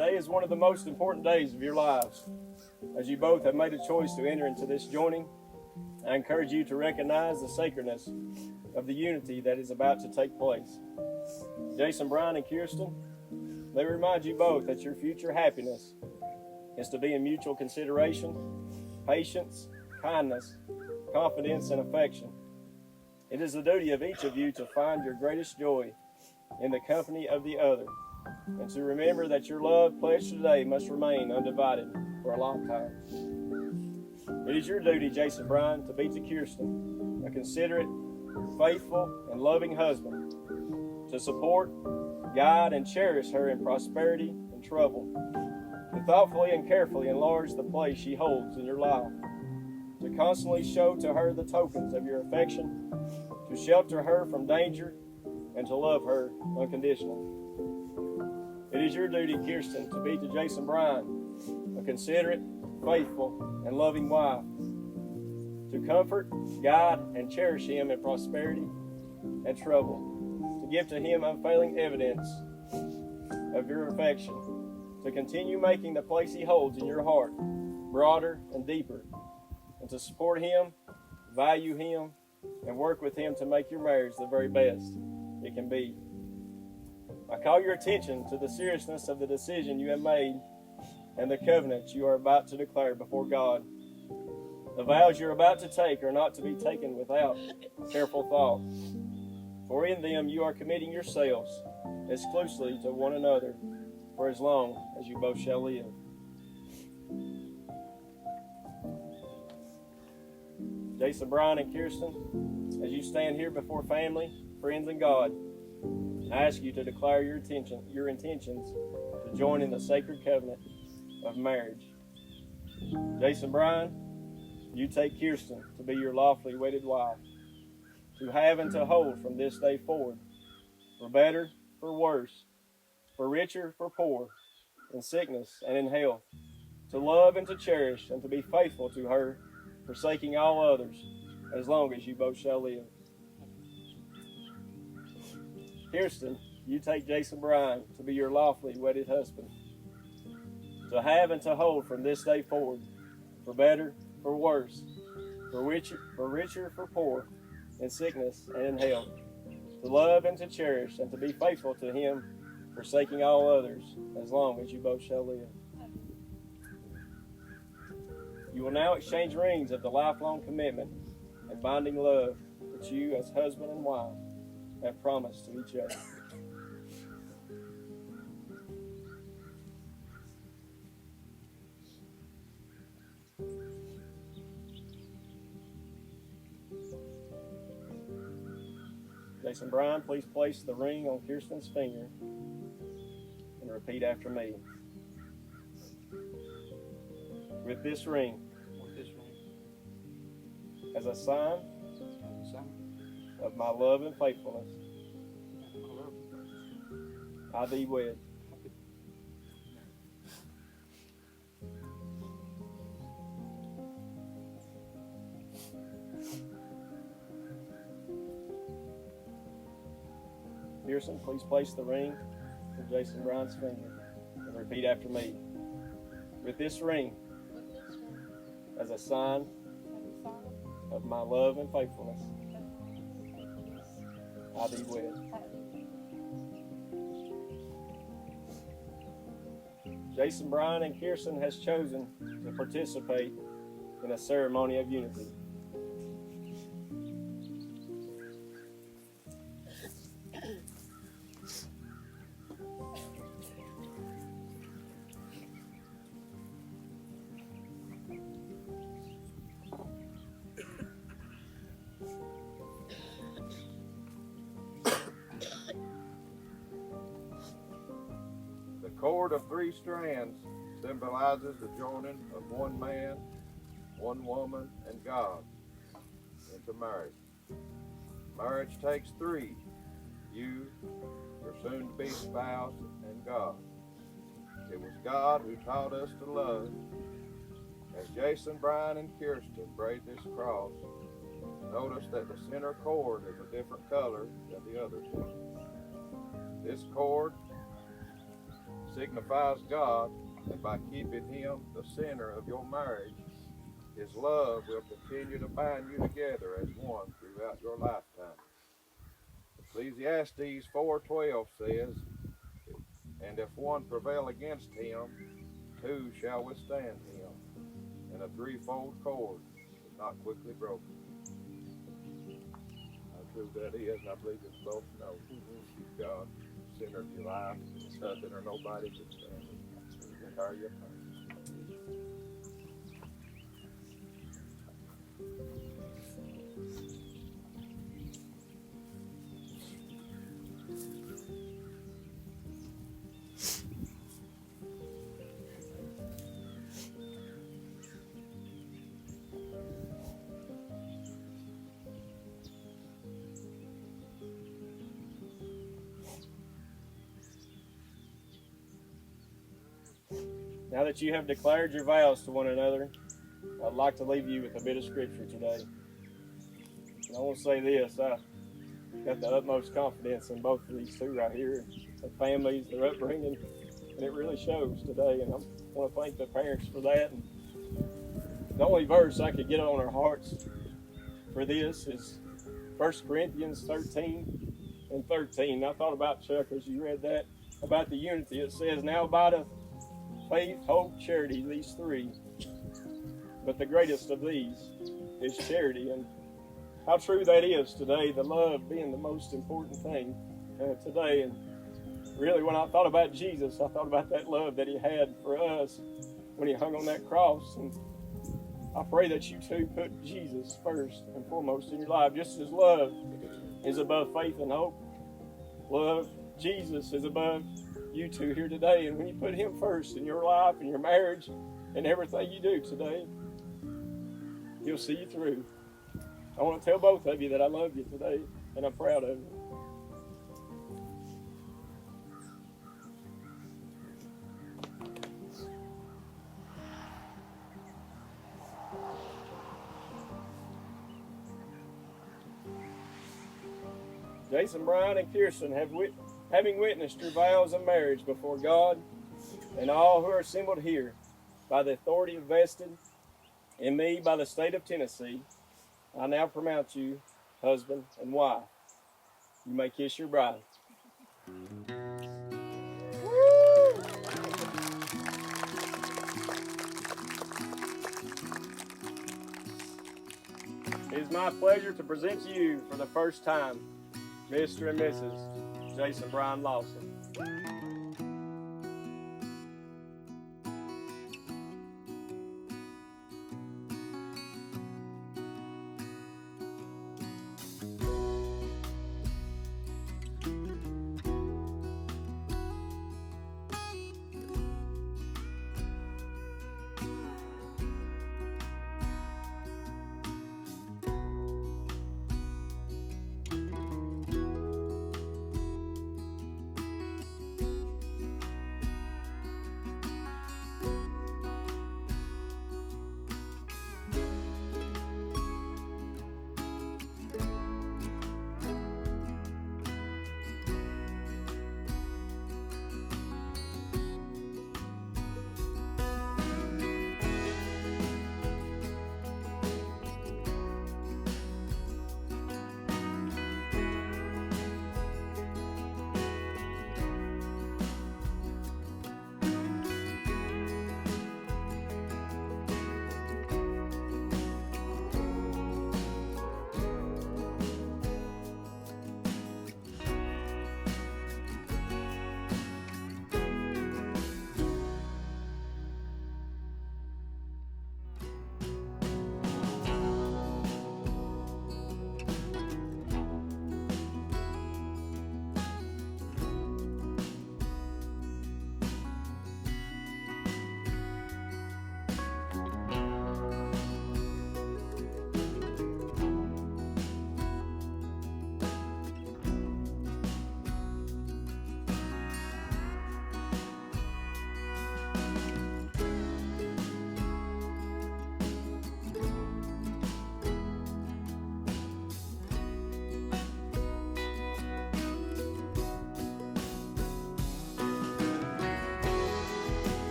Today is one of the most important days of your lives. As you both have made a choice to enter into this joining, I encourage you to recognize the sacredness of the unity that is about to take place. Jason, Brian, and Kierstin, they remind you both that your future happiness is to be in mutual consideration, patience, kindness, confidence, and affection. It is the duty of each of you to find your greatest joy in the company of the other, and to remember that your love pledged today must remain undivided for a lifetime. It is your duty, Jason Bryan, to be to Kierstin a considerate, faithful, and loving husband, to support, guide, and cherish her in prosperity and trouble, to thoughtfully and carefully enlarge the place she holds in your life, to constantly show to her the tokens of your affection, to shelter her from danger, and to love her unconditionally. It is your duty, Kierstin, to be to Jason Bryan a considerate, faithful, and loving wife, to comfort, guide, and cherish him in prosperity and trouble, to give to him unfailing evidence of your affection, to continue making the place he holds in your heart broader and deeper, and to support him, value him, and work with him to make your marriage the very best it can be. I call your attention to the seriousness of the decision you have made and the covenant you are about to declare before God. The vows you're about to take are not to be taken without careful thought, for in them you are committing yourselves exclusively to one another for as long as you both shall live. Jason, Brian, and Kierstin, as you stand here before family, friends, and God, I ask you to declare your intentions to join in the sacred covenant of marriage. Jason, Brian, you take Kierstin to be your lawfully wedded wife, to have and to hold from this day forward, for better, for worse, for richer, for poor, in sickness and in health, to love and to cherish and to be faithful to her, forsaking all others, as long as you both shall live. Kierstin, you take Jason Bryan to be your lawfully wedded husband, to have and to hold from this day forward, for better, for worse, for richer, for poor, in sickness and in health, to love and to cherish and to be faithful to him, forsaking all others, as long as you both shall live. You will now exchange rings of the lifelong commitment and binding love that you, as husband and wife, have promised to each other. Jason Bryan, please place the ring on Kierstin's finger and repeat after me. With this ring, as a sign of my love and faithfulness, I thee wed. Kierstin, please place the ring on Jason Bryan's finger and repeat after me. With this ring, as a sign of my love and faithfulness, I thee wed. Jason Bryan and Kierstin has chosen to participate in a ceremony of unity. The cord of 3 strands symbolizes the joining of one man, one woman, and God into marriage. Marriage takes 3, you, your soon-to-be spouse, and God. It was God who taught us to love. As Jason, Brian, and Kierstin braid this cross, notice that the center cord is a different color than the other 2. This cord signifies God, and by keeping Him the center of your marriage, His love will continue to bind you together as one throughout your lifetime. Ecclesiastes 4:12 says, "And if one prevail against him, two shall withstand him, and a threefold cord is not quickly broken." How true that is, I believe it's both know. Keep God center of your life. It's nothing or nobody can stand it. Entire your time. Now that you have declared your vows to one another, I'd like to leave you with a bit of scripture today. And I want to say this, I got the utmost confidence in both of these two right here, their families, their upbringing, and it really shows today, and I want to thank the parents for that. And the only verse I could get on our hearts for this is 1 Corinthians 13:13. I thought about, Chuck, as you read that, about the unity. It says, "Now abideth faith, hope, charity, these three. But the greatest of these is charity." And how true that is today, the love being the most important thing today. And really, when I thought about Jesus, I thought about that love that He had for us when He hung on that cross. And I pray that you too put Jesus first and foremost in your life, just as love is above faith and hope. Love, Jesus, is above you two here today. And when you put Him first in your life and your marriage and everything you do today, He'll see you through. I want to tell both of you that I love you today, and I'm proud of you. Jason, Brian, and Kierstin, having witnessed your vows of marriage before God and all who are assembled here by the authority vested in me by the state of Tennessee, I now pronounce you husband and wife. You may kiss your bride. It is my pleasure to present to you for the first time Mr. and Mrs. Jason Brian Lawson.